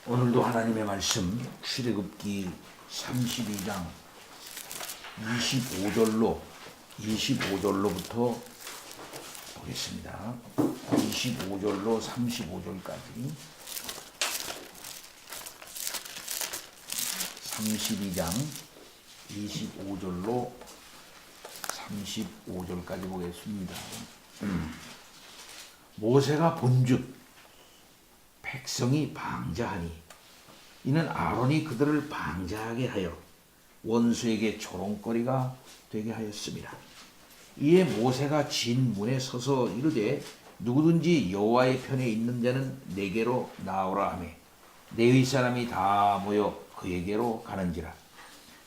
오늘도 하나님의 말씀 출애굽기 32장 25절로부터 보겠습니다. 25절로 35절까지 32장 25절로 35절까지 보겠습니다. 모세가 본즉 백성이 방자하니 이는 아론이 그들을 방자하게 하여 원수에게 조롱거리가 되게 하였습니다. 이에 모세가 진 문에 서서 이르되 누구든지 여호와의 편에 있는 자는 내게로 나오라 하며 레위 사람이 다 모여 그에게로 가는지라.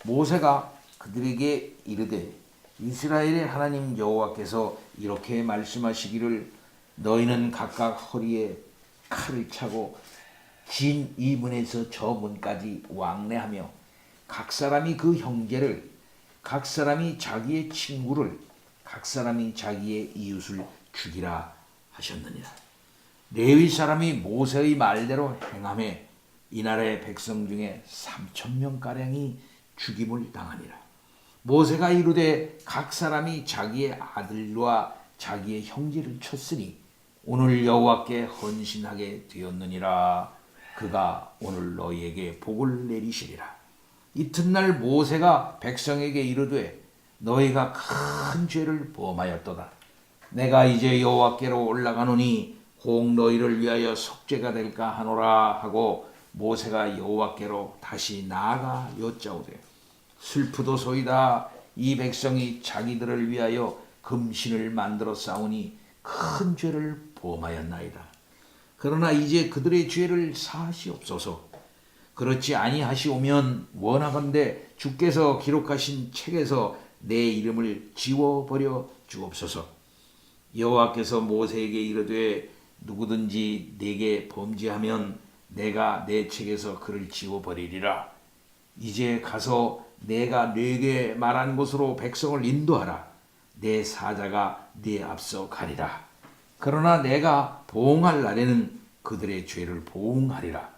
모세가 그들에게 이르되 이스라엘의 하나님 여호와께서 이렇게 말씀하시기를 너희는 각각 허리에 칼을 차고 진 이 문에서 저 문까지 왕래하며 각 사람이 그 형제를, 각 사람이 자기의 친구를, 각 사람이 자기의 이웃을 죽이라 하셨느니라. 레위 사람이 모세의 말대로 행하매 이날의 백성 중에 3,000명가량이 죽임을 당하니라. 모세가 이르되 각 사람이 자기의 아들과 자기의 형제를 쳤으니 오늘 여호와께 헌신하게 되었느니라. 그가 오늘 너희에게 복을 내리시리라. 이튿날 모세가 백성에게 이르되 너희가 큰 죄를 범하였도다. 내가 이제 여호와께로 올라가노니 혹 너희를 위하여 속죄가 될까 하노라 하고 모세가 여호와께로 다시 나아가 여짜오되 슬프도소이다. 이 백성이 자기들을 위하여 금신을 만들어 싸우니 큰 죄를 범하였나이다. 그러나 이제 그들의 죄를 사하시옵소서. 그렇지 아니하시오면 원하건대 주께서 기록하신 책에서 내 이름을 지워버려 주옵소서. 여호와께서 모세에게 이르되 누구든지 내게 범죄하면 내가 내 책에서 그를 지워버리리라. 이제 가서 내가 네게 말한 곳으로 백성을 인도하라. 내 사자가 네 앞서 가리라. 그러나 내가 보응할 날에는 그들의 죄를 보응하리라.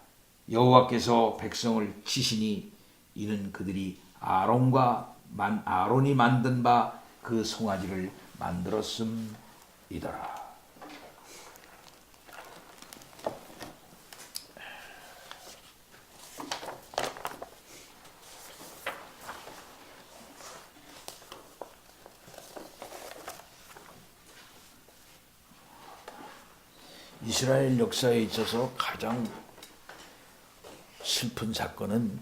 여호와께서 백성을 치시니 이는 그들이 아론이 만든 바 그 송아지를 만들었음이더라. 이스라엘 역사에 있어서 가장 슬픈 사건은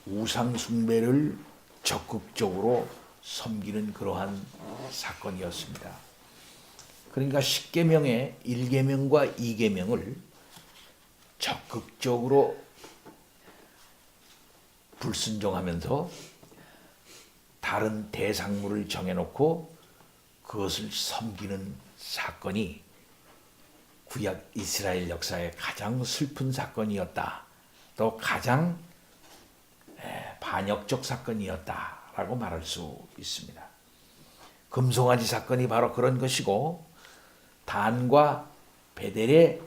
우상 숭배를 적극적으로 섬기는 그러한 사건이었습니다. 그러니까 10계명의 1계명과 2계명을 적극적으로 불순종하면서 다른 대상물을 정해놓고 그것을 섬기는 사건이 구약 이스라엘 역사의 가장 슬픈 사건이었다. 또 가장 반역적 사건이었다라고 말할 수 있습니다. 금송아지 사건이 바로 그런 것이고 단과 베델의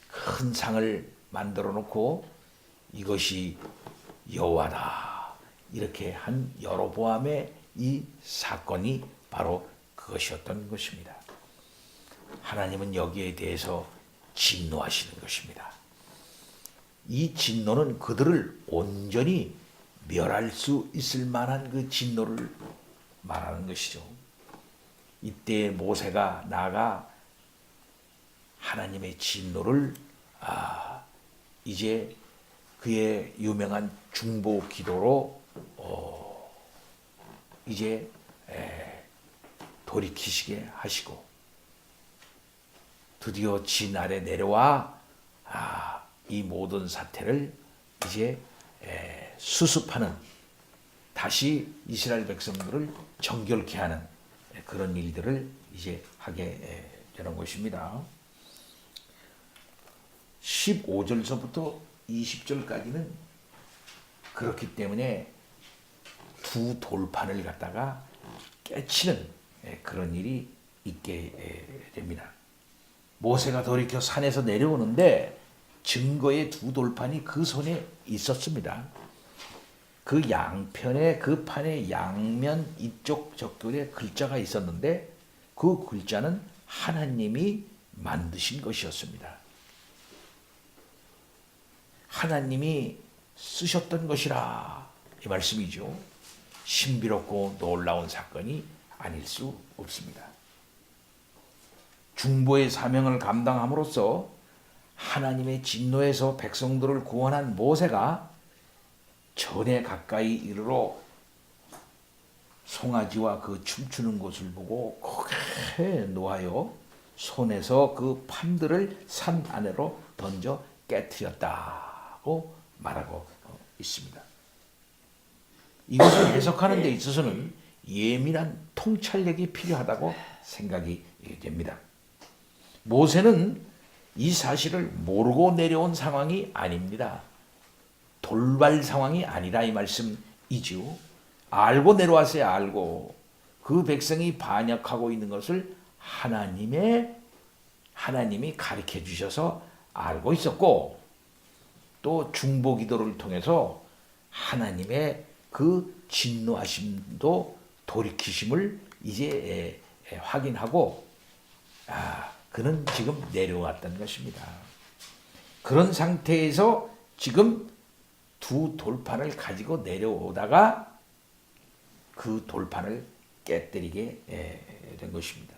큰 상을 만들어 놓고 이것이 여호와다 이렇게 한 여로보암의 이 사건이 바로 그것이었던 것입니다. 하나님은 여기에 대해서 진노하시는 것입니다. 이 진노는 그들을 온전히 멸할 수 있을 만한 그 진노를 말하는 것이죠. 이때 모세가 나아가 하나님의 진노를 이제 그의 유명한 중보 기도로 이제 돌이키시게 하시고 드디어 진 아래 내려와 이 모든 사태를 이제 수습하는, 다시 이스라엘 백성들을 정결케 하는 그런 일들을 이제 하게 되는 것입니다. 15절서부터 20절까지는 그렇기 때문에 두 돌판을 갖다가 깨치는 그런 일이 있게 됩니다. 모세가 돌이켜 산에서 내려오는데 증거의 두 돌판이 그 손에 있었습니다. 그 양편의 그 판의 양면 이쪽 적절에 글자가 있었는데 그 글자는 하나님이 만드신 것이었습니다. 하나님이 쓰셨던 것이라 이 말씀이죠. 신비롭고 놀라운 사건이 아닐 수 없습니다. 중보의 사명을 감당함으로써 하나님의 진노에서 백성들을 구원한 모세가 전에 가까이 이르러 송아지와 그 춤추는 것을 보고 크게 노하여 손에서 그 판들을 산 안으로 던져 깨뜨렸다고 말하고 있습니다. 이것을 해석하는 데 있어서는 예민한 통찰력이 필요하다고 생각이 됩니다. 모세는 이 사실을 모르고 내려온 상황이 아닙니다. 돌발 상황이 아니라 이 말씀이지요. 알고 내려왔어요. 알고. 그 백성이 반역하고 있는 것을 하나님이 가르쳐 주셔서 알고 있었고 또 중보 기도를 통해서 하나님의 그 진노하심도 돌이키심을 이제 확인하고 그는 지금 내려왔던 것입니다. 그런 상태에서 지금 두 돌판을 가지고 내려오다가 그 돌판을 깨뜨리게 된 것입니다.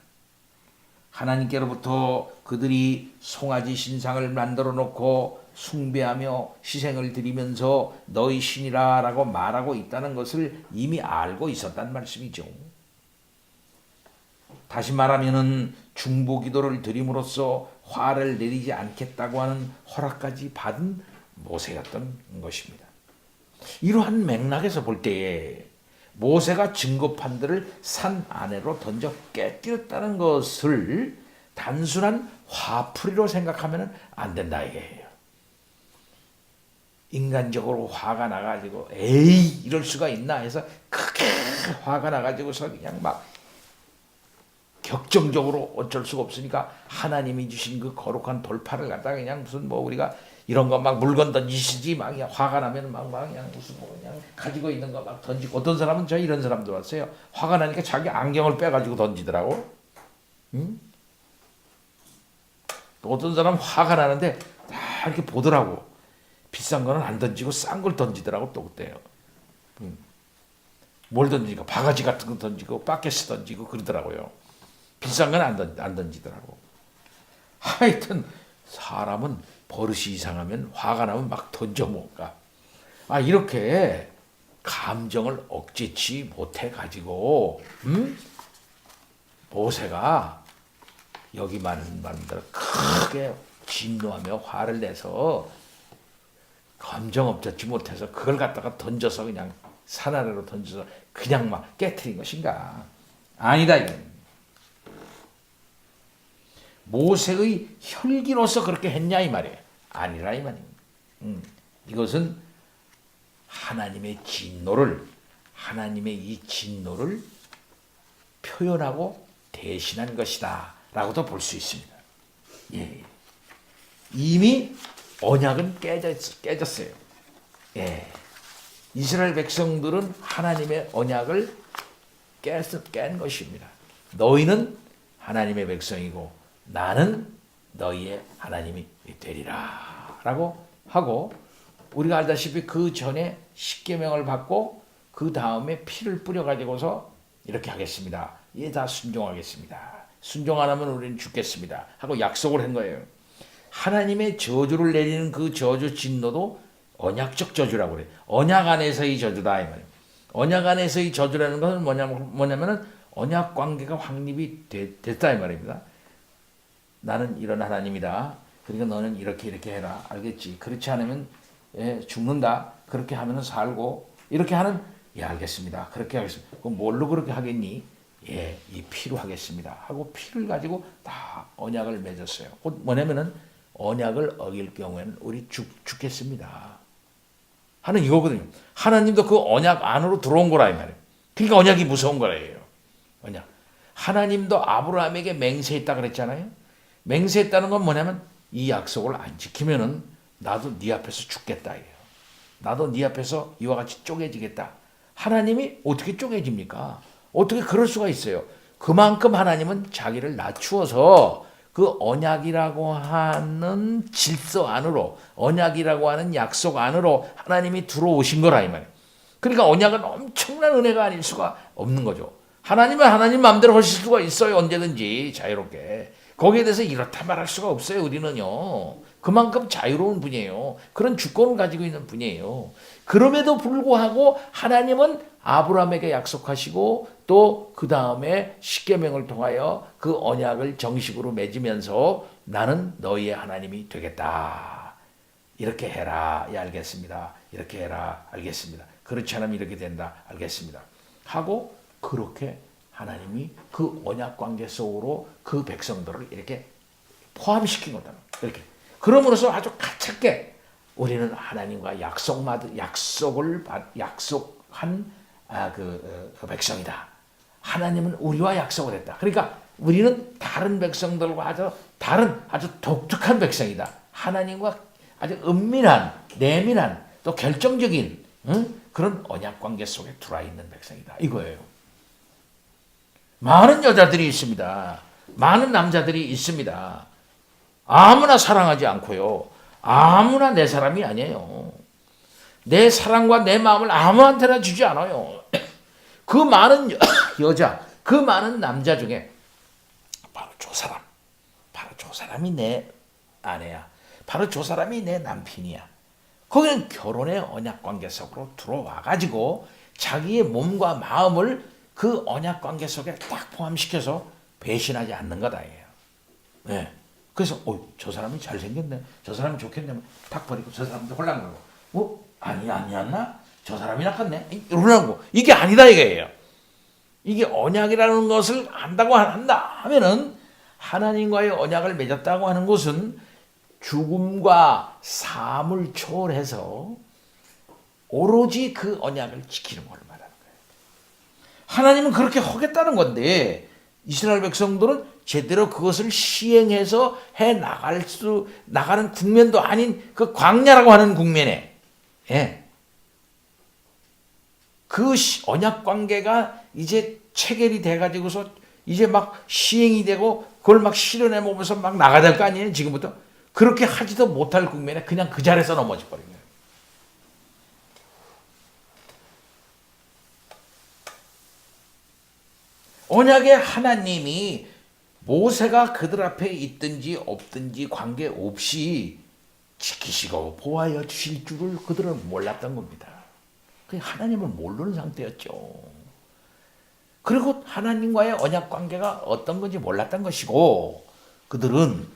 하나님께로부터 그들이 송아지 신상을 만들어 놓고 숭배하며 희생을 드리면서 너희 신이라 라고 말하고 있다는 것을 이미 알고 있었단 말씀이죠. 다시 말하면은 중보기도를 드림으로써 화를 내리지 않겠다고 하는 허락까지 받은 모세였던 것입니다. 이러한 맥락에서 볼 때에 모세가 증거판들을 산 안으로 던져 깨뜨렸다는 것을 단순한 화풀이로 생각하면 안 된다 이게요. 인간적으로 화가 나가지고 에이 이럴 수가 있나 해서 크게 화가 나가지고서 그냥 막 격정적으로 어쩔 수가 없으니까 하나님이 주신 그 거룩한 돌판을 갖다가 그냥 무슨 뭐 우리가 이런 거 막 물건 던지시지 막 그냥 화가 나면 막 그냥 무슨 뭐 그냥 가지고 있는 거 막 던지고 어떤 사람은 저 이런 사람도 왔어요. 화가 나니까 자기 안경을 빼가지고 던지더라고. 응? 또 어떤 사람은 화가 나는데 다 이렇게 보더라고. 비싼 거는 안 던지고 싼 걸 던지더라고 또 그때요. 뭘 던지니까 바가지 같은 거 던지고 바켓스 던지고 그러더라고요. 비싼 건 안 던지더라고. 하여튼 사람은 버릇이 이상하면 화가 나면 막 던져 못 가. 이렇게 감정을 억제치 못해 가지고 모세가 여기 많은 사람들 크게 진노하며 화를 내서 감정 억제치 못해서 그걸 갖다가 던져서 그냥 산 아래로 던져서 그냥 막 깨트린 것인가? 아니다 이건. 모세의 혈기로서 그렇게 했냐 이 말이에요. 아니라 이 말입니다. 이것은 하나님의 이 진노를 표현하고 대신한 것이다 라고도 볼 수 있습니다. 예. 이미 언약은 깨졌어요. 예. 이스라엘 백성들은 하나님의 언약을 깬 것입니다. 너희는 하나님의 백성이고 나는 너희의 하나님이 되리라 라고 하고 우리가 알다시피 그 전에 십계명을 받고 그 다음에 피를 뿌려가지고서 이렇게 하겠습니다. 얘 다 순종하겠습니다. 순종 안 하면 우리는 죽겠습니다. 하고 약속을 한 거예요. 하나님의 저주를 내리는 그 저주 진노도 언약적 저주라고 그래요. 언약 안에서의 저주다 이 말이에요. 언약 안에서의 저주라는 것은 뭐냐면은 언약 관계가 확립이 됐다 이 말입니다. 나는 이런 하나님이다. 그러니까 너는 이렇게 해라. 알겠지? 그렇지 않으면 죽는다. 그렇게 하면 살고 이렇게 하는 알겠습니다. 그렇게 하겠습니다. 그럼 뭘로 그렇게 하겠니? 이 피로 하겠습니다. 하고 피를 가지고 다 언약을 맺었어요. 곧 뭐냐면은 언약을 어길 경우에는 우리 죽겠습니다. 하는 이거거든요. 하나님도 그 언약 안으로 들어온 거라 이 말이에요. 그러니까 언약이 무서운 거예요. 언약. 하나님도 아브라함에게 맹세했다 그랬잖아요. 맹세했다는 건 뭐냐면 이 약속을 안 지키면은 나도 네 앞에서 죽겠다 이래요. 나도 네 앞에서 이와 같이 쪼개지겠다. 하나님이 어떻게 쪼개집니까? 어떻게 그럴 수가 있어요? 그만큼 하나님은 자기를 낮추어서 그 언약이라고 하는 질서 안으로, 언약이라고 하는 약속 안으로 하나님이 들어오신 거라 이 말이에요. 그러니까 언약은 엄청난 은혜가 아닐 수가 없는 거죠. 하나님은 하나님 마음대로 하실 수가 있어요. 언제든지 자유롭게. 거기에 대해서 이렇다 말할 수가 없어요. 우리는요. 그만큼 자유로운 분이에요. 그런 주권을 가지고 있는 분이에요. 그럼에도 불구하고 하나님은 아브라함에게 약속하시고 또 그 다음에 십계명을 통하여 그 언약을 정식으로 맺으면서 나는 너희의 하나님이 되겠다. 이렇게 해라. 예, 알겠습니다. 이렇게 해라. 알겠습니다. 그렇지 않으면 이렇게 된다. 알겠습니다. 하고 그렇게 하나님이 그 언약 관계 속으로 그 백성들을 이렇게 포함시킨 거다. 이렇게. 그럼으로써 아주 가깝게 우리는 하나님과 약속한 그 백성이다. 하나님은 우리와 약속을 했다. 그러니까 우리는 다른 백성들과 아주 독특한 백성이다. 하나님과 아주 은밀한, 내밀한, 또 결정적인 그런 언약 관계 속에 들어와 있는 백성이다. 이거예요. 많은 여자들이 있습니다. 많은 남자들이 있습니다. 아무나 사랑하지 않고요. 아무나 내 사람이 아니에요. 내 사랑과 내 마음을 아무한테나 주지 않아요. 그 많은 여자, 그 많은 남자 중에 바로 저 사람이 내 아내야. 바로 저 사람이 내 남편이야. 거기는 결혼의 언약 관계 속으로 들어와 가지고 자기의 몸과 마음을 그 언약 관계 속에 딱 포함시켜서 배신하지 않는 거다. 네. 그래서 저 사람이 잘생겼네. 저 사람이 좋겠네. 탁 버리고 저 사람도 홀랑거리고 아니었나? 저 사람이 낚았네. 이러는 거. 이게 아니다 이거예요. 이게 언약이라는 것을 안다고 한다 하면은 하나님과의 언약을 맺었다고 하는 것은 죽음과 삶을 초월해서 오로지 그 언약을 지키는 걸 말하는 거예요. 하나님은 그렇게 하겠다는 건데 이스라엘 백성들은 제대로 그것을 시행해서 나가는 국면도 아닌 그 광야라고 하는 국면에 그 언약 관계가 이제 체결이 돼가지고서 이제 막 시행이 되고 그걸 막 실현해 보면서 막 나가야 될 거 아니에요, 지금부터? 그렇게 하지도 못할 국면에 그냥 그 자리에서 넘어져 버린 거예요. 언약의 하나님이 모세가 그들 앞에 있든지 없든지 관계없이 지키시고 보호하여 주실 줄을 그들은 몰랐던 겁니다. 하나님을 모르는 상태였죠. 그리고 하나님과의 언약 관계가 어떤 건지 몰랐던 것이고 그들은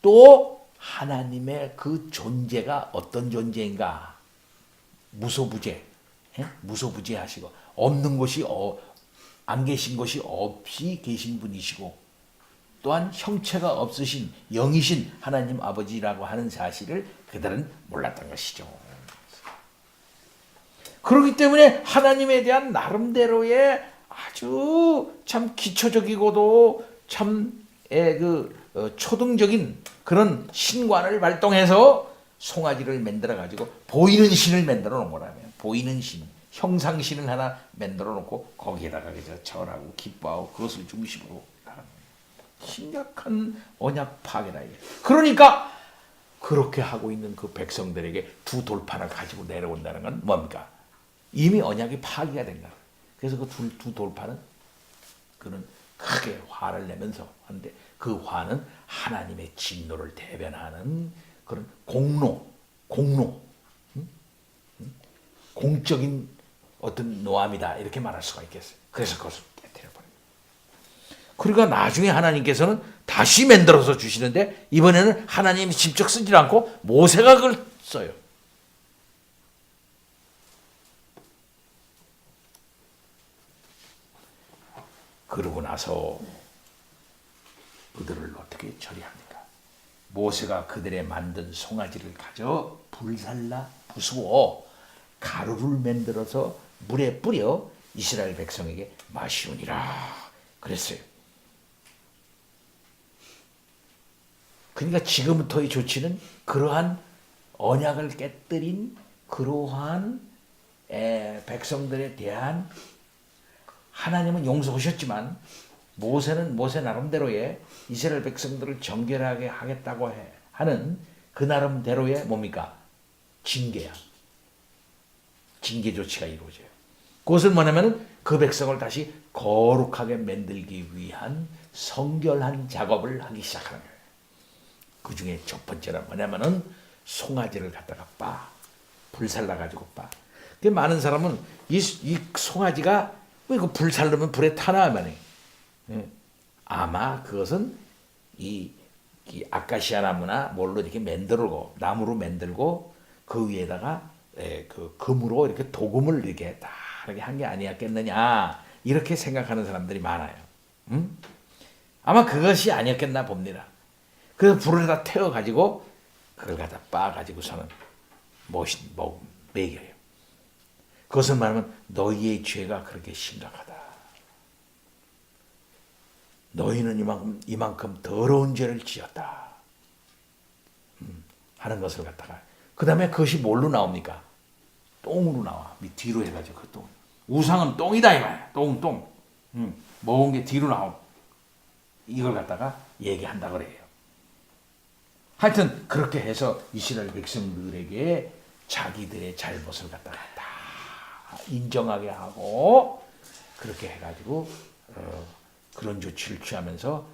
또 하나님의 그 존재가 어떤 존재인가 무소부재하시고 없는 것이 안 계신 것이 없이 계신 분이시고 또한 형체가 없으신 영이신 하나님 아버지라고 하는 사실을 그들은 몰랐던 것이죠. 그렇기 때문에 하나님에 대한 나름대로의 아주 참 기초적이고도 참 초등적인 그런 신관을 발동해서 송아지를 만들어 가지고 보이는 신을 만들어 놓은 거라면 보이는 신, 형상신을 하나 만들어 놓고 거기에다가 절하고 기뻐하고 그것을 중심으로 하는 심각한 언약 파괴다. 그러니까 그렇게 하고 있는 그 백성들에게 두 돌판을 가지고 내려온다는 건 뭡니까? 이미 언약이 파괴가 된 거야. 그래서 그 두 돌판은 그는 크게 화를 내면서 하는데 그 화는 하나님의 진노를 대변하는 그런 공적인 어떤 노함이다 이렇게 말할 수가 있겠어요. 그래서 그것을 깨뜨려버려요. 그러니까 나중에 하나님께서는 다시 만들어서 주시는데 이번에는 하나님이 직접 쓰지 않고 모세가 그걸 써요. 그러고 나서 그들을 어떻게 처리합니까? 모세가 그들의 만든 송아지를 가져 불살라 부수어 가루를 만들어서 물에 뿌려 이스라엘 백성에게 마시우니라 그랬어요. 그러니까 지금부터의 조치는 그러한 언약을 깨뜨린 그러한 백성들에 대한 하나님은 용서하셨지만 모세는 모세 나름대로의 이스라엘 백성들을 정결하게 하겠다고 하는 그 나름대로의 뭡니까? 징계야. 징계 조치가 이루어져요. 그것은 뭐냐면 그 백성을 다시 거룩하게 만들기 위한 성결한 작업을 하기 시작하는 거예요. 그 중에 첫 번째는 뭐냐면은 송아지를 갖다가 불살라가지고 많은 사람은 이 송아지가 왜 그 불살르면 불에 타나 말이에요. 아마 그것은 이 아카시아 나무나 뭘로 이렇게 만들고 나무로 만들고 그 위에다가 그 금으로 이렇게 도금을 이렇게 다 이렇게 한 게 아니었겠느냐 이렇게 생각하는 사람들이 많아요. 아마 그것이 아니었겠나 봅니다. 그래서 불에다 태워 가지고 그걸 갖다 빻아 가지고서는 먹여요. 그것은 말하면 너희의 죄가 그렇게 심각하다. 너희는 이만큼 더러운 죄를 지었다. 하는 것을 갖다가 그 다음에 그것이 뭘로 나옵니까? 똥으로 나와. 뒤로 해가지고 그 똥. 우상은 똥이다 이 말이야. 똥. 먹은 게 뒤로 나오고 이걸 갖다가 얘기한다 그래요. 하여튼 그렇게 해서 이스라엘 백성들에게 자기들의 잘못을 갖다가 다 인정하게 하고 그렇게 해가지고 그런 조치를 취하면서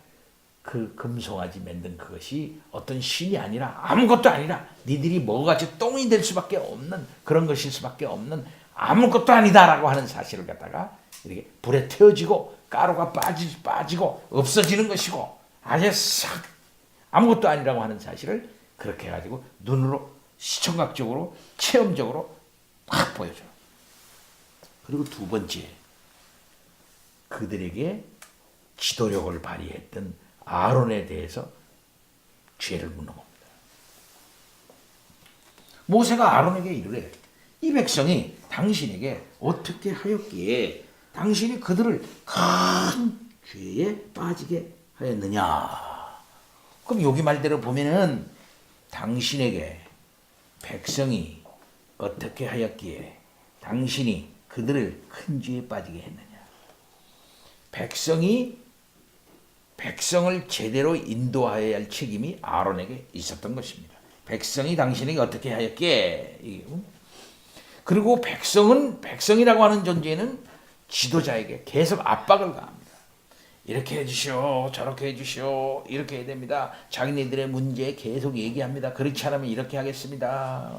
그 금송아지 만든 그것이 어떤 신이 아니라 아무것도 아니라 니들이 먹어가지고 똥이 될 수밖에 없는 그런 것일 수밖에 없는 아무것도 아니다라고 하는 사실을 갖다가 이렇게 불에 태워지고 가루가 빠지고 없어지는 것이고 아예 싹 아무것도 아니라고 하는 사실을 그렇게 해가지고 눈으로 시청각적으로 체험적으로 딱 보여줘요. 그리고 두 번째 그들에게 지도력을 발휘했던 아론에 대해서 죄를 묻는 겁니다. 모세가 아론에게 이르래 이 백성이 당신에게 어떻게 하였기에 당신이 그들을 큰 죄에 빠지게 하였느냐. 그럼 여기 말대로 보면은 당신에게 백성이 어떻게 하였기에 당신이 그들을 큰 죄에 빠지게 했느냐. 백성을 제대로 인도하여야 할 책임이 아론에게 있었던 것입니다. 백성이 당신에게 어떻게 하였기에. 그리고 백성이라고 하는 존재는 지도자에게 계속 압박을 가합니다. 이렇게 해주시오, 저렇게 해주시오, 이렇게 해야 됩니다. 자기네들의 문제 계속 얘기합니다. 그렇지 않으면 이렇게 하겠습니다.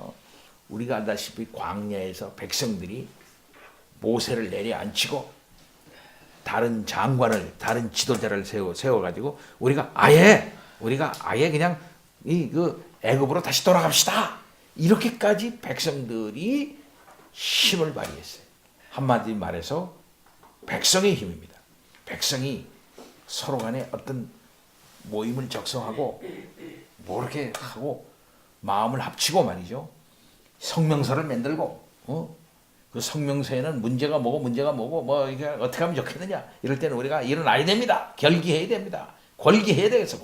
우리가 알다시피 광야에서 백성들이 모세를 내려앉히고 다른 장관을 다른 지도자를 세워가지고 우리가 아예 그냥 그 애굽으로 다시 돌아갑시다. 이렇게까지 백성들이 힘을 발휘했어요. 한마디 말해서 백성의 힘입니다. 백성이 서로 간에 어떤 모임을 적성하고 뭐 이렇게 하고 마음을 합치고 말이죠. 성명서를 만들고 그 성명서에는 문제가 뭐고 뭐 이게 어떻게 하면 좋겠느냐 이럴 때는 우리가 일어나야 됩니다. 결기해야 됩니다. 권기해야 되겠어.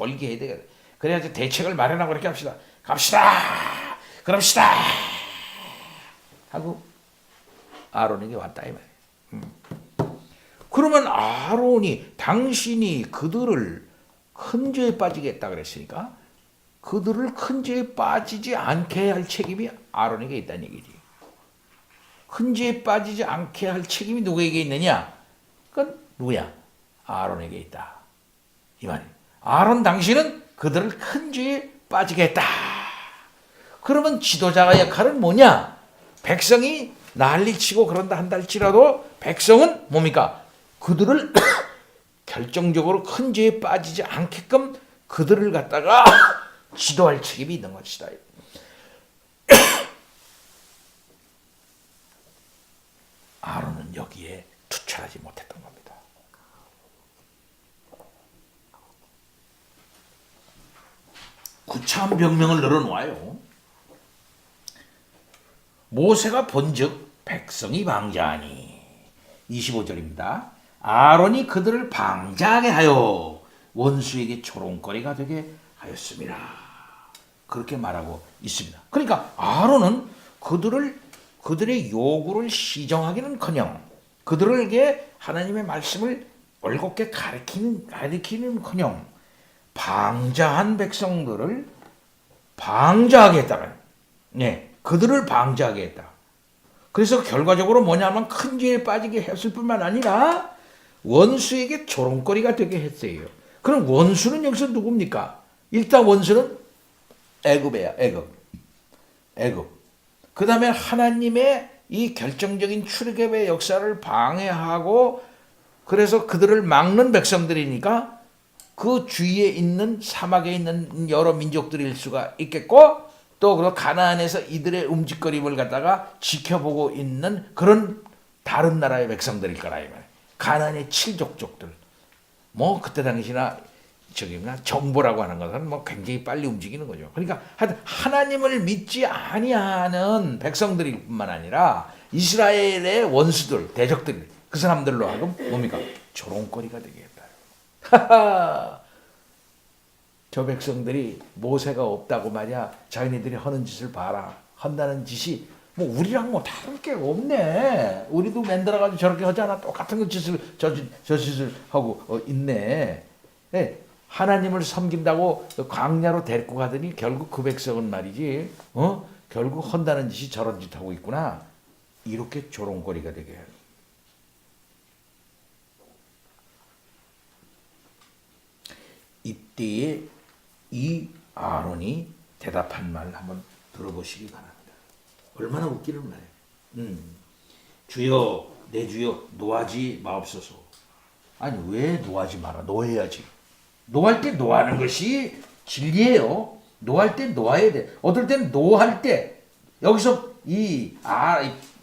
그래야지 대책을 마련하고 이렇게 합시다. 그럽시다 하고 아론에게 왔다 이 말이에요. 그러면 아론이 당신이 그들을 큰 죄에 빠지게 했다 그랬으니까 그들을 큰 죄에 빠지지 않게 할 책임이 아론에게 있다는 얘기지. 큰 죄에 빠지지 않게 할 책임이 누구에게 있느냐? 그건 누구야? 아론에게 있다. 이 말이에요. 아론 당신은 그들을 큰 죄에 빠지게 했다. 그러면 지도자의 역할은 뭐냐? 백성이 난리치고 그런다 한다 할지라도 백성은 뭡니까? 그들을 결정적으로 큰 죄에 빠지지 않게끔 그들을 갖다가 지도할 책임이 있는 것이다. 아론은 여기에 투철하지 못했던 겁니다. 구차한 병명을 늘어놓아요. 모세가 본즉 백성이 방자하니 25절입니다. 아론이 그들을 방자하게 하여 원수에게 조롱거리가 되게 하였습니다. 그렇게 말하고 있습니다. 그러니까 아론은 그들의 요구를 시정하기는커녕 그들에게 하나님의 말씀을 올곧게 가르치는커녕 방자한 백성들을 방자하게 했다. 네, 그들을 방자하게 했다. 그래서 결과적으로 뭐냐면 큰 죄에 빠지게 했을 뿐만 아니라 원수에게 조롱거리가 되게 했어요. 그럼 원수는 여기서 누굽니까? 일단 원수는 애굽이에요. 애굽. 그 다음에 하나님의 이 결정적인 출애굽의 역사를 방해하고 그래서 그들을 막는 백성들이니까 그 주위에 있는 사막에 있는 여러 민족들일 수가 있겠고 또 그 가나안에서 이들의 움직거림을 갖다가 지켜보고 있는 그런 다른 나라의 백성들일 거라 이 말이에요. 가나안의 칠족족들. 뭐 그때 당시나 정보라고 하는 것은 뭐 굉장히 빨리 움직이는 거죠. 그러니까 하나님을 믿지 아니하는 백성들일 뿐만 아니라 이스라엘의 원수들, 대적들, 그 사람들로 하여금 뭡니까? 조롱거리가 되게 했다. 저 백성들이 모세가 없다고 말이야. 자기네들이 하는 짓을 봐라. 한다는 짓이 뭐 우리랑 뭐 다를 게 없네. 우리도 만들어가지고 저렇게 하잖아. 똑같은 짓을 저 짓을 하고 있네. 네. 하나님을 섬긴다고 광야로 데리고 가더니 결국 그 백성은 말이지. 결국 한다는 짓이 저런 짓 하고 있구나. 이렇게 조롱거리가 되게 해요. 이때에 이 아론이 대답한 말 한번 들어보시기 바랍니다. 얼마나 웃기는 말이에요. 주여 내 주여 노하지 마옵소서. 아니 왜 노하지 마라. 노해야지. 노할 때 노하는 것이 진리예요. 노할 때 노해야 돼. 어떨 땐 노할 때 여기서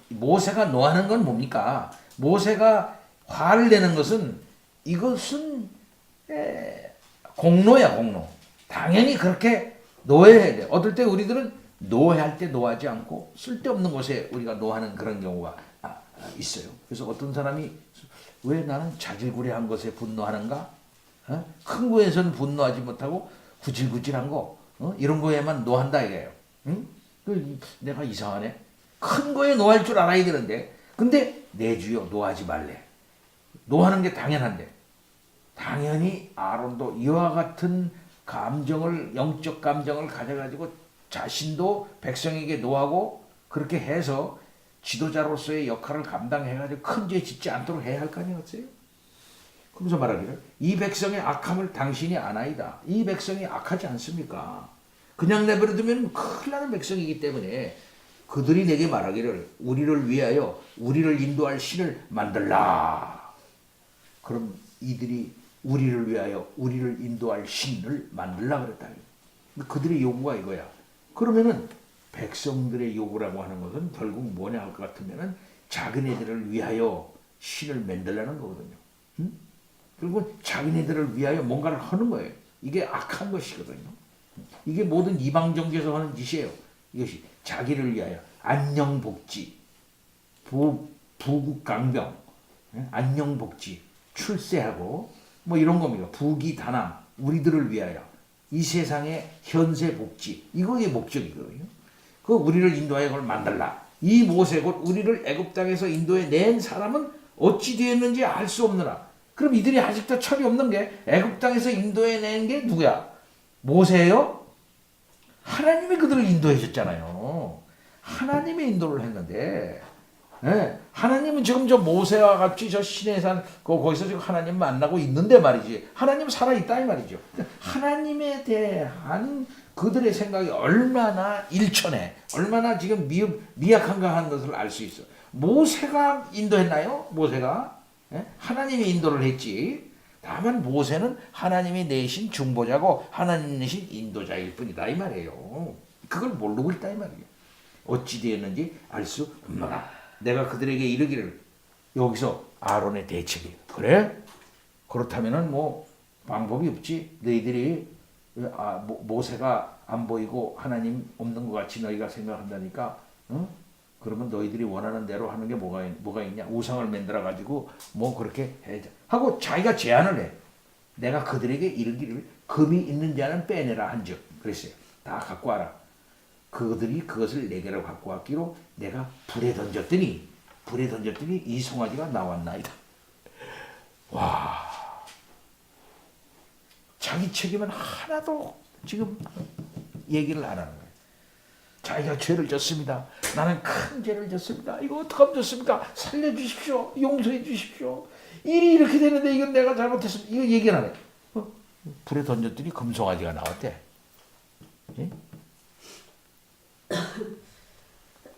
모세가 노하는 건 뭡니까? 모세가 화를 내는 것은 이것은 공로야 공로. 당연히 그렇게 노해야 돼. 어떨 때 우리들은 노할 때 노하지 않고 쓸데없는 곳에 우리가 노하는 그런 경우가 있어요. 그래서 어떤 사람이 왜 나는 자질구레한 것에 분노하는가? 큰 거에서는 분노하지 못하고 구질구질한 거 이런 거에만 노한다 이거예요. 내가 이상하네. 큰 거에 노할 줄 알아야 되는데 근데 내 주여 노하지 말래. 노하는 게 당연한데 당연히 아론도 이와 같은 감정을 영적 감정을 가져가지고 자신도 백성에게 노하고 그렇게 해서 지도자로서의 역할을 감당해가지고 큰 죄 짓지 않도록 해야 할 거 아니었어요? 그러면서 말하기를 이 백성의 악함을 당신이 아나이다. 이 백성이 악하지 않습니까? 그냥 내버려두면 큰일 나는 백성이기 때문에 그들이 내게 말하기를 우리를 위하여 우리를 인도할 신을 만들라. 그럼 이들이 우리를 위하여 우리를 인도할 신을 만들라 그랬다. 그들의 요구가 이거야. 그러면은 백성들의 요구라고 하는 것은 결국 뭐냐 할 것 같으면은 자기네들을 위하여 신을 만들라는 거거든요. 그리고 자기네들을 위하여 뭔가를 하는 거예요. 이게 악한 것이거든요. 이게 모든 이방 종교에서 하는 짓이에요. 이것이 자기를 위하여 안녕복지, 부국강병, 안녕복지, 출세하고 뭐 이런 겁니다. 부귀단함, 우리들을 위하여 이 세상의 현세 복지, 이거의 목적이거든요. 그 우리를 인도하여 그걸 만들라. 이 모세 곧 우리를 애굽 땅에서 인도해 낸 사람은 어찌 되었는지 알 수 없느라. 그럼 이들이 아직도 철이 없는 게 애굽 땅에서 인도해 낸 게 누구야? 모세예요? 하나님이 그들을 인도해 줬잖아요. 하나님이 인도를 했는데 하나님은 지금 저 모세와 같이 저 시내산 거기서 지금 하나님 만나고 있는데 말이지. 하나님 살아있다 이 말이죠. 하나님에 대한 그들의 생각이 얼마나 일천해, 얼마나 지금 미약한가 하는 것을 알 수 있어. 모세가 인도했나요? 모세가? 하나님이 인도를 했지. 다만 모세는 하나님이 내신 중보자고 하나님 내신 인도자일 뿐이다 이 말이에요. 그걸 모르고 있다 이 말이에요. 어찌 되었는지 알 수 없노라. 내가 그들에게 이르기를, 여기서 아론의 대책이 그래? 그렇다면은 뭐 방법이 없지. 너희들이 모세가 안 보이고 하나님 없는 것 같이 너희가 생각한다니까. 그러면 너희들이 원하는 대로 하는 게 뭐가 있냐? 우상을 만들어 가지고 뭐 그렇게 해 하고 자기가 제안을 해. 내가 그들에게 이르기를 금이 있는 자는 빼내라 한즉 그랬어요. 다 갖고 와라. 그들이 그것을 내게로 갖고 왔기로 내가 불에 던졌더니 이 송아지가 나왔나이다. 와, 자기 책임은 하나도 지금 얘기를 안 하는 거예요. 자기가 죄를 졌습니다. 나는 큰 죄를 졌습니다. 이거 어떡하면 좋습니까? 살려주십시오. 용서해 주십시오. 일이 이렇게 되는데 이건 내가 잘못했습니다. 이거 얘기를 안 해. 불에 던졌더니 금송아지가 나왔대. 예?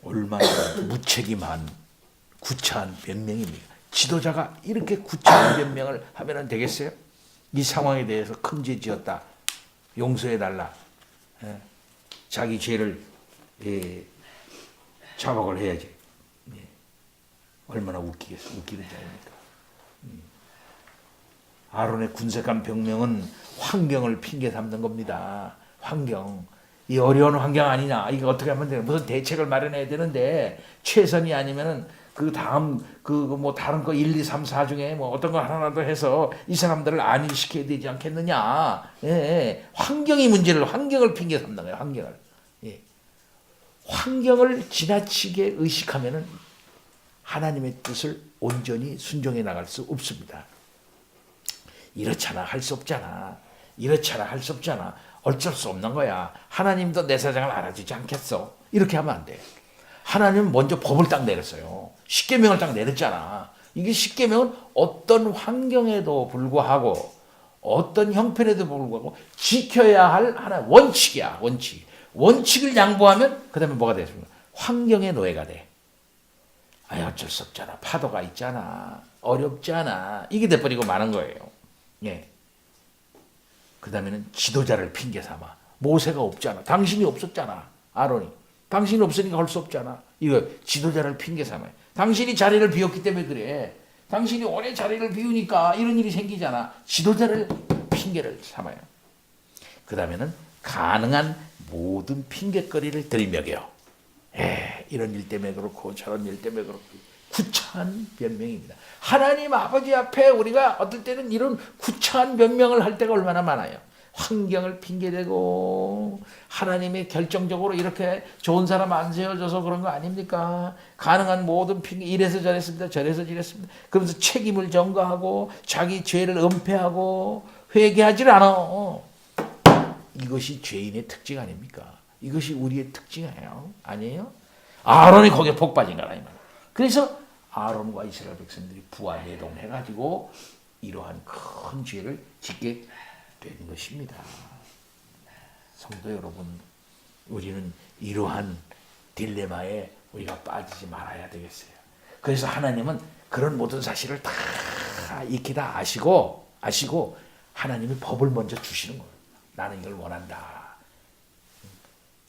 얼마나 무책임한 구차한 변명입니까? 지도자가 이렇게 구차한 변명을 하면 되겠어요? 이 상황에 대해서 큰 죄 지었다. 용서해달라. 예? 자기 죄를 자복을 해야지. 예. 얼마나 웃기겠어. 웃기는 자입니까? 아론의 군색한 병명은 환경을 핑계 삼는 겁니다. 환경. 이 어려운 환경 아니냐. 이거 어떻게 하면 돼요? 무슨 대책을 마련해야 되는데 최선이 아니면은 그 다음 뭐 다른 거 1, 2, 3, 4 중에 뭐 어떤 거 하나라도 해서 이 사람들을 안위시켜야 되지 않겠느냐. 예. 환경이 문제를 환경을 핑계 삼는 거예요. 환경을. 예. 환경을 지나치게 의식하면은 하나님의 뜻을 온전히 순종해 나갈 수 없습니다. 이렇잖아 할 수 없잖아. 이렇잖아 할 수 없잖아. 어쩔 수 없는 거야. 하나님도 내 사정을 알아주지 않겠어. 이렇게 하면 안 돼. 하나님은 먼저 법을 딱 내렸어요. 십계명을 딱 내렸잖아. 이게 십계명은 어떤 환경에도 불구하고 어떤 형편에도 불구하고 지켜야 할 하나의 원칙이야. 원칙. 원칙을 양보하면 그 다음에 뭐가 되겠습니까? 환경의 노예가 돼. 아니 어쩔 수 없잖아. 파도가 있잖아. 어렵잖아. 이게 돼버리고 마는 거예요. 예. 그 다음에는 지도자를 핑계 삼아. 모세가 없잖아. 당신이 없었잖아. 아론이. 당신이 없으니까 할 수 없잖아. 이거 지도자를 핑계 삼아요. 당신이 자리를 비웠기 때문에 그래. 당신이 오래 자리를 비우니까 이런 일이 생기잖아. 지도자를 핑계를 삼아요. 그 다음에는 가능한 모든 핑계거리를 들먹여. 이런 일 때문에 그렇고 저런 일 때문에 그렇고 구차한 변명입니다. 하나님 아버지 앞에 우리가 어떨 때는 이런 구차한 변명을 할 때가 얼마나 많아요. 환경을 핑계대고 하나님이 결정적으로 이렇게 좋은 사람 안 세워줘서 그런 거 아닙니까? 가능한 모든 핑계 이래서 저랬습니다. 저래서 저랬습니다. 그러면서 책임을 전가하고 자기 죄를 은폐하고 회개하지 않아. 이것이 죄인의 특징 아닙니까? 이것이 우리의 특징이에요. 아니에요? 아론이 거기에 복 빠진 거라 이 말이에요. 그래서 아론과 이스라엘 백성들이 부활해동해가지고 이러한 큰 죄를 짓게 된 것입니다. 성도 여러분, 우리는 이러한 딜레마에 우리가 빠지지 말아야 되겠어요. 그래서 하나님은 그런 모든 사실을 다 익히 다 아시고 하나님이 법을 먼저 주시는 거예요. 나는 이걸 원한다.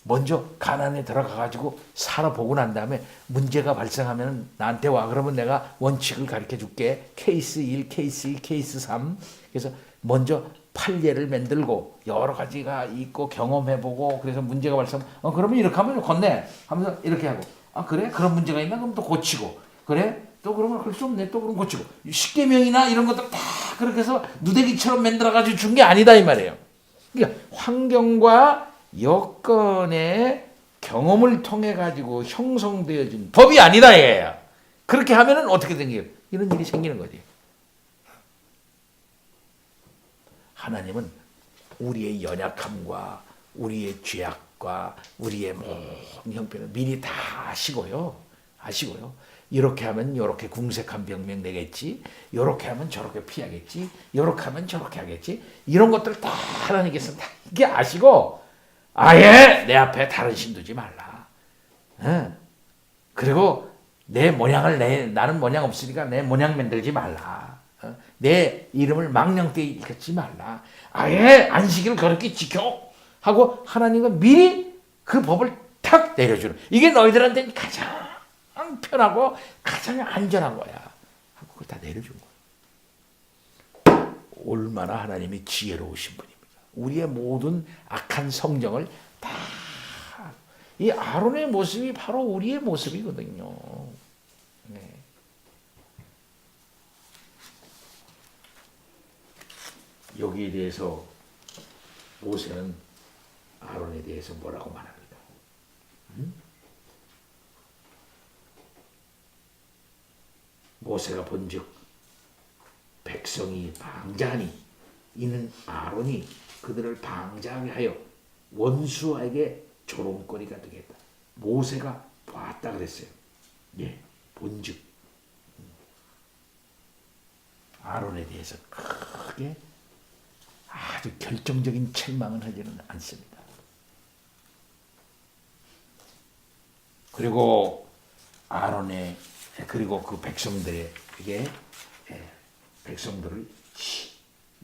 먼저 가나안에 들어가가지고 살아보고 난 다음에 문제가 발생하면 나한테 와. 그러면 내가 원칙을 가르쳐 줄게. 케이스 1, 케이스 2, 케이스 3. 그래서 먼저 판례를 만들고 여러 가지가 있고 경험해보고 그래서 문제가 발생하면 그러면 이렇게 하면 좋겠네 하면서 이렇게 하고 그래? 그런 문제가 있나? 그럼 또 고치고 그래? 또 그러면 할 수 없네. 또 그럼 고치고 십계명이나 이런 것들 다 그렇게 해서 누대기처럼 만들어가지고 준 게 아니다 이 말이에요. 그러니까 환경과 여건의 경험을 통해 가지고 형성되어진 법이 아니다 얘야. 그렇게 하면은 어떻게 생겨요? 이런 일이 생기는 거지. 하나님은 우리의 연약함과 우리의 죄악과 우리의 모든 형편을 미리 다 아시고요. 이렇게 하면 이렇게 궁색한 병명 내겠지. 이렇게 하면 저렇게 피하겠지. 이렇게 하면 저렇게 하겠지. 이런 것들 다 하나님께서 다 이게 아시고 아예 내 앞에 다른 신 두지 말라. 그리고 내 모양을 나는 모양 없으니까 내 모양 만들지 말라. 내 이름을 망령되이 읽지 말라. 아예 안식일을 그렇게 지켜 하고 하나님은 미리 그 법을 탁 내려주는. 이게 너희들한테는 가장 편하고 가장 안전한 거야. 하고 그걸 다 내려준 거야. 얼마나 하나님이 지혜로우신 분입니다. 우리의 모든 악한 성정을 다 이 아론의 모습이 바로 우리의 모습이거든요. 네. 여기에 대해서 모세는 아론에 대해서 뭐라고 말합니까? 모세가 본즉 백성이 방자하니 이는 아론이 그들을 방자하게 하여 원수에게 조롱거리가 되겠다. 모세가 봤다 그랬어요. 예, 본즉 아론에 대해서 크게 아주 결정적인 책망은 하지는 않습니다. 그리고 아론의 그리고 그 백성들에게 백성들을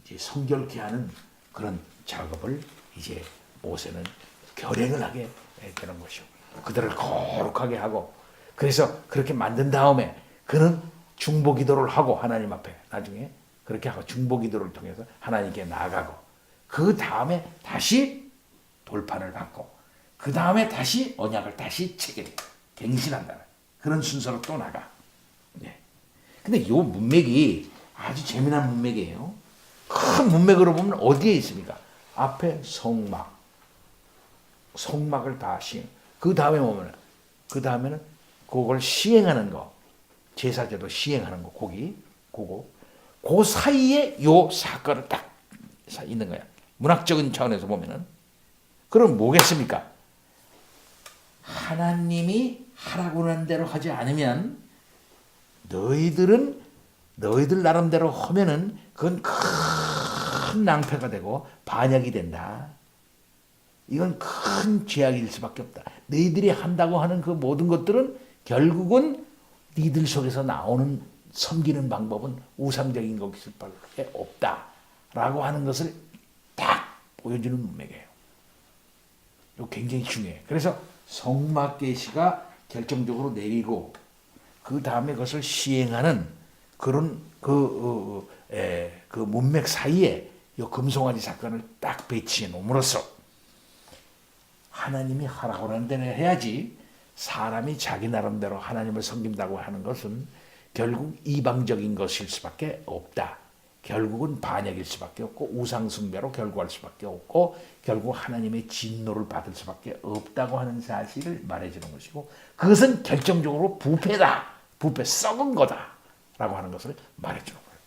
이제 성결케 하는 그런 작업을 이제 모세는 결행을 하게 되는 것이요. 그들을 거룩하게 하고 그래서 그렇게 만든 다음에 그는 중보기도를 하고 하나님 앞에 나중에 그렇게 하고 중보기도를 통해서 하나님께 나아가고 그 다음에 다시 돌판을 받고 그 다음에 다시 언약을 다시 체결해 갱신한다는 그런 순서로 또 나가. 네. 근데 이 문맥이 아주 재미난 문맥이에요. 큰 문맥으로 보면 어디에 있습니까? 앞에 성막을 다 시행. 그 다음에 보면 그 다음에는 그걸 시행하는 거, 제사제도 시행하는 거, 그거. 그 사이에 요 사건을 딱 있는 거야. 문학적인 차원에서 보면은 그럼 뭐겠습니까? 하나님이 하라고 하는 대로 하지 않으면 너희들 나름대로 하면은 그건 큰 낭패가 되고 반역이 된다. 이건 큰 죄악일 수밖에 없다. 너희들이 한다고 하는 그 모든 것들은 결국은 너희들 속에서 나오는 섬기는 방법은 우상적인 것일 밖에 없다라고 하는 것을 딱 보여주는 문맥이에요. 이거 굉장히 중요해요. 그래서 성막계시가 결정적으로 내리고 그 다음에 그것을 시행하는 그런 그 문맥 사이에 이 금송아지 사건을 딱 배치해 놓음으로써 하나님이 하라고 하는 대로 해야지 사람이 자기 나름대로 하나님을 섬긴다고 하는 것은 결국 이방적인 것일 수밖에 없다. 결국은 반역일 수밖에 없고 우상숭배로 결국할 수밖에 없고 결국 하나님의 진노를 받을 수밖에 없다고 하는 사실을 말해주는 것이고 그것은 결정적으로 부패다. 부패 썩은 거다. 라고 하는 것을 말해주는 거예요.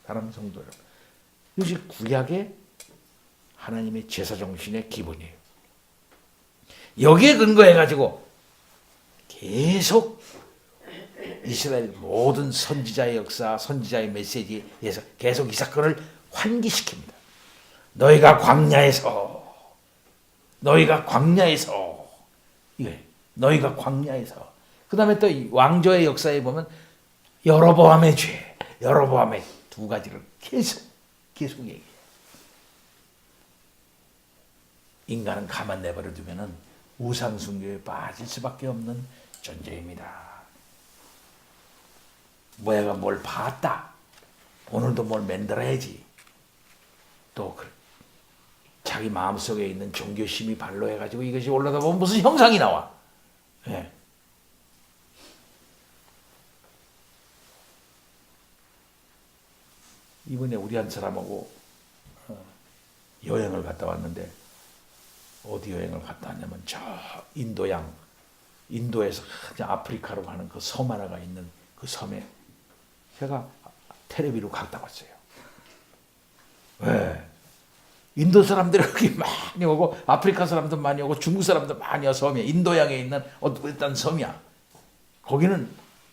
사랑하는 성도 여러분. 이것이 구약의 하나님의 제사 정신의 기본이에요. 여기에 근거해가지고 계속 이스라엘 모든 선지자의 역사, 선지자의 메시지에서 계속 이 사건을 환기시킵니다. 너희가 광야에서 그 다음에 또 왕조의 역사에 보면 여로보암의 죄, 여로보암의 두 가지를 계속 얘기해요. 인간은 가만 내버려 두면은 우상숭배에 빠질 수밖에 없는 존재입니다. 뭐야가 뭘 봤다. 오늘도 뭘 만들어야지. 또 자기 마음속에 있는 종교심이 발로해가지고 이것이 올라다 보면 무슨 형상이 나와. 예. 이번에 우리 한 사람하고 여행을 갔다 왔는데 어디 여행을 갔다 왔냐면 저 인도에서 아프리카로 가는 그 섬 하나가 있는 그 섬에 제가 텔레비로 갔다 왔어요. 왜? 인도 사람들이 여기 많이 오고 아프리카 사람들 많이 오고 중국 사람들 많이 와 섬이야. 인도양에 있는 어떤 섬이야. 거기는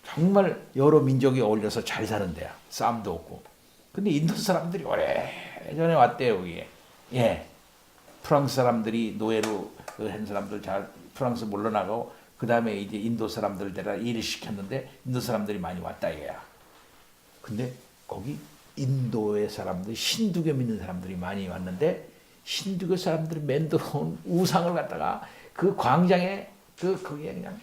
정말 여러 민족이 어울려서 잘 사는 데야. 싸움도 없고. 근데 인도 사람들이 오래전에 왔대요 여기에. 예. 프랑스 사람들이 노예로 한 사람들 잘 프랑스 물러나고 그 다음에 이제 인도 사람들 데려 일을 시켰는데 인도 사람들이 많이 왔다 이거야. 근데 거기 인도의 사람들 신두교 믿는 사람들이 많이 왔는데 신두교 사람들이 만들어 온 우상을 갖다가 그 광장에 거기에 그냥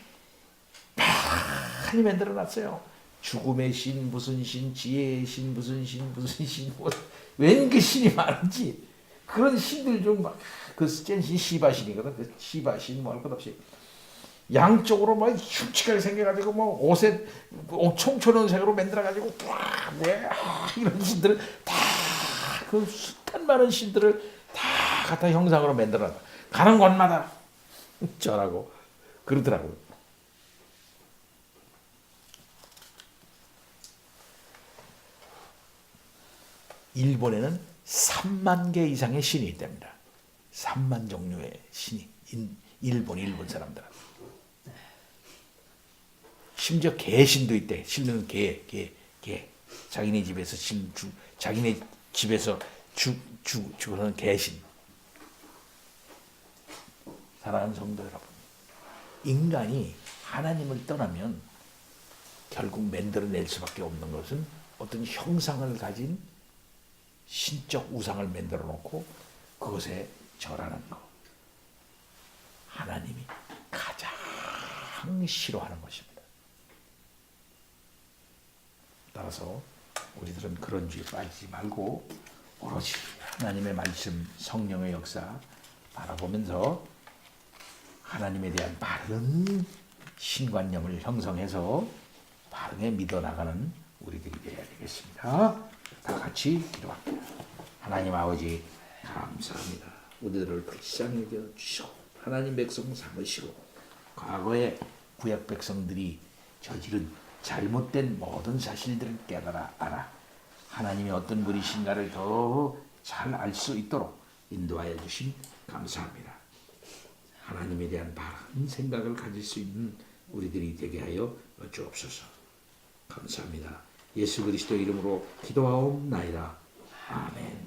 많이 만들어 놨어요. 죽음의 신, 무슨 신, 지혜의 신, 무슨 신, 뭐, 웬 그 신이 많은지 그런 신들 좀 막 그 시바 신이거든. 그 시바 신 뭐 할 것 없이 양쪽으로 막 흉측하게 생겨가지고 뭐 옷에 총초론색으로 만들어가지고 네, 이런 신들을 다 그 숱한 많은 신들을 같은 형상으로 만들어놨다. 가는 곳마다 저라고 그러더라고요. 일본에는 3만 개 이상의 신이 있답니다. 3만 종류의 신이 일본 사람들. 심지어 개신도 있대. 실은 개. 자기네 집에서 자기네 집에서 죽어서는 개신. 사랑하는 성도 여러분, 인간이 하나님을 떠나면 결국 만들어낼 수밖에 없는 것은 어떤 형상을 가진 신적 우상을 만들어 놓고 그것에 절하는 것. 하나님이 가장 싫어하는 것입니다. 따라서 우리들은 그런 죄에 빠지지 말고 오롯이 하나님의 말씀, 성령의 역사 바라보면서 하나님에 대한 바른 신관념을 형성해서 바르게 믿어나가는 우리들이 되어야 되겠습니다. 다 같이 기도합니다. 하나님 아버지 감사합니다. 우리들을 불쌍히 여겨주시고 하나님 백성 삼으시고 과거에 구약 백성들이 저지른 잘못된 모든 사실들을 깨달아 알아 하나님이 어떤 분이신가를 더 잘 알 수 있도록 인도하여 주신 감사합니다. 하나님에 대한 바른 생각을 가질 수 있는 우리들이 되게 하여 주옵소서. 감사합니다. 예수 그리스도 이름으로 기도하옵나이다. 아멘.